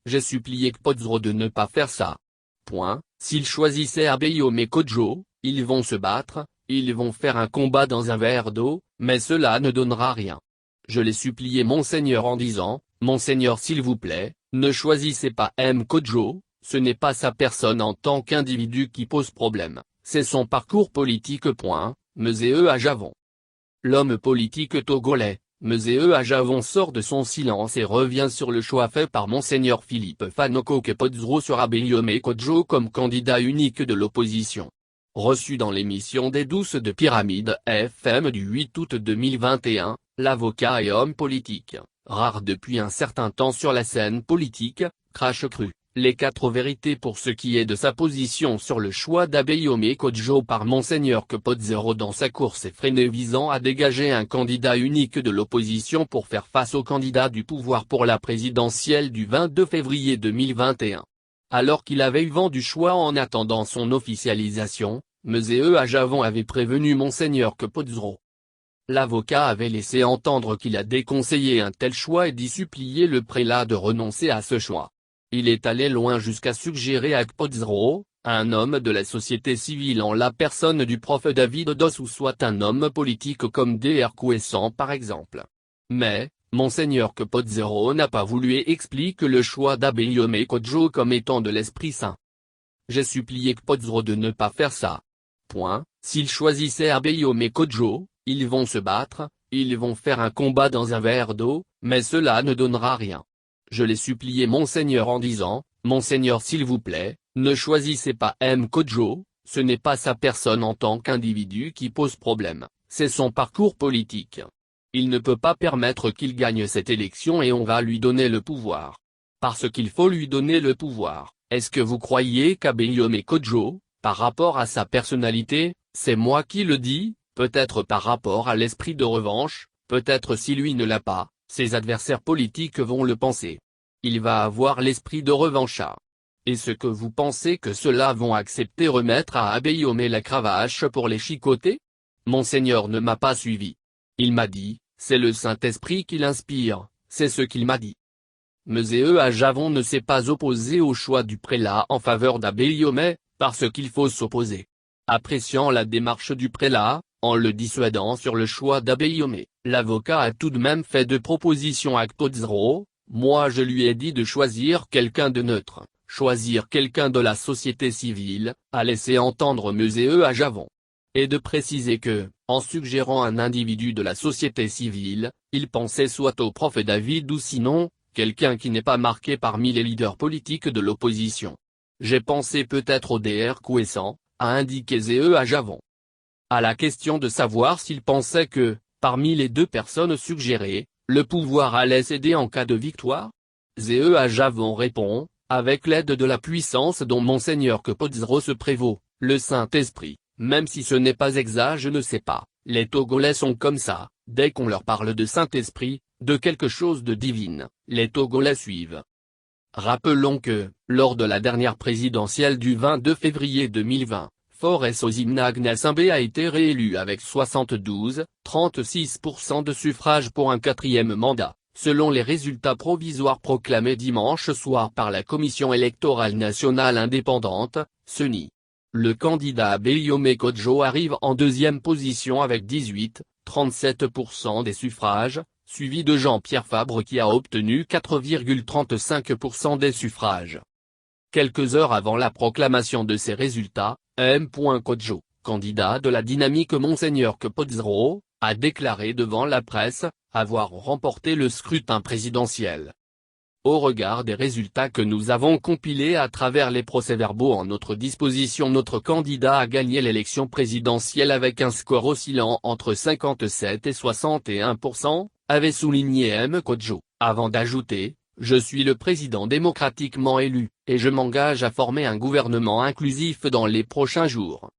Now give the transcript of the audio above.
j'ai supplié Kpodzro de ne pas faire ça. S'ils choisissaient Abeyome Kodjo, ils vont se battre, ils vont faire un combat dans un verre d'eau, mais cela ne donnera rien. Je l'ai supplié Monseigneur en disant, Monseigneur s'il vous plaît, ne choisissez pas M. Kodjo, ce n'est pas sa personne en tant qu'individu qui pose problème, c'est son parcours politique. Mzee Ajavon. L'homme politique togolais, Mzee Ajavon sort de son silence et revient sur le choix fait par Monseigneur Philippe Fanoko Kpodzro sur Abeyome Kodjo comme candidat unique de l'opposition. Reçu dans l'émission des Douces de Pyramide FM du 8 août 2021, l'avocat et homme politique, rare depuis un certain temps sur la scène politique, crache cru, les 4 vérités pour ce qui est de sa position sur le choix d'Abeyome Kodjo par Monseigneur Kpodzro dans sa course effrénée visant à dégager un candidat unique de l'opposition pour faire face au candidat du pouvoir pour la présidentielle du 22 février 2021. Alors qu'il avait eu vent du choix en attendant son officialisation, Mzee Ajavon avait prévenu Monseigneur Kpodzro. L'avocat avait laissé entendre qu'il a déconseillé un tel choix et dit supplier le prélat de renoncer à ce choix. Il est allé loin jusqu'à suggérer à Kpodzro, un homme de la société civile en la personne du prof David Dos ou soit un homme politique comme Dr Kouessan par exemple. Mais, Monseigneur Kpodzro n'a pas voulu et explique le choix d'Abeyome Kodjo comme étant de l'Esprit Saint. J'ai supplié Kpodzro de ne pas faire ça. S'ils choisissaient Abeyome Kodjo, ils vont se battre, ils vont faire un combat dans un verre d'eau, mais cela ne donnera rien. Je l'ai supplié Monseigneur en disant, Monseigneur s'il vous plaît, ne choisissez pas M. Kodjo, ce n'est pas sa personne en tant qu'individu qui pose problème, c'est son parcours politique. Il ne peut pas permettre qu'il gagne cette élection et on va lui donner le pouvoir. Parce qu'il faut lui donner le pouvoir, est-ce que vous croyez qu'Abeyome Kodjo, par rapport à sa personnalité, c'est moi qui le dis, peut-être par rapport à l'esprit de revanche, peut-être si lui ne l'a pas, ses adversaires politiques vont le penser. Il va avoir l'esprit de revanche. Est-ce que vous pensez que ceux-là vont accepter remettre à Abeyome la cravache pour les chicoter? Monseigneur ne m'a pas suivi. Il m'a dit, c'est le Saint-Esprit qui l'inspire, c'est ce qu'il m'a dit. Mzee Ajavon ne s'est pas opposé au choix du prélat en faveur d'Abeyome, parce qu'il faut s'opposer. Appréciant la démarche du prélat, en le dissuadant sur le choix d'Abeyome, l'avocat a tout de même fait 2 propositions à Kpodzro. Moi je lui ai dit de choisir quelqu'un de neutre, choisir quelqu'un de la société civile, a laissé entendre Mzee Ajavon. Et de préciser que, en suggérant un individu de la société civile, il pensait soit au prof David ou sinon, quelqu'un qui n'est pas marqué parmi les leaders politiques de l'opposition. J'ai pensé peut-être au Dr Kouessan, a indiqué Mzee Ajavon. À la question de savoir s'il pensait que, parmi les 2 personnes suggérées, le pouvoir allait céder en cas de victoire, Mzee Ajavon répond, avec l'aide de la puissance dont Monseigneur Kpodzro se prévaut, le Saint-Esprit. Même si ce n'est pas exact, je ne sais pas, les Togolais sont comme ça, dès qu'on leur parle de Saint-Esprit, de quelque chose de divine, les Togolais suivent. Rappelons que, lors de la dernière présidentielle du 22 février 2020, Faure Ozimna-Gnassingbé a été réélu avec 72,36% de suffrages pour un 4e mandat, selon les résultats provisoires proclamés dimanche soir par la Commission électorale nationale indépendante, CENI. Le candidat Abeyome Kodjo arrive en 2e position avec 18,37% des suffrages, suivi de Jean-Pierre Fabre qui a obtenu 4,35% des suffrages. Quelques heures avant la proclamation de ces résultats, M. Kodjo, candidat de la dynamique Monseigneur Kpodzro, a déclaré devant la presse, avoir remporté le scrutin présidentiel. Au regard des résultats que nous avons compilés à travers les procès-verbaux en notre disposition, notre candidat a gagné l'élection présidentielle avec un score oscillant entre 57 et 61%, avait souligné M. Kodjo, avant d'ajouter, « Je suis le président démocratiquement élu, et je m'engage à former un gouvernement inclusif dans les prochains jours.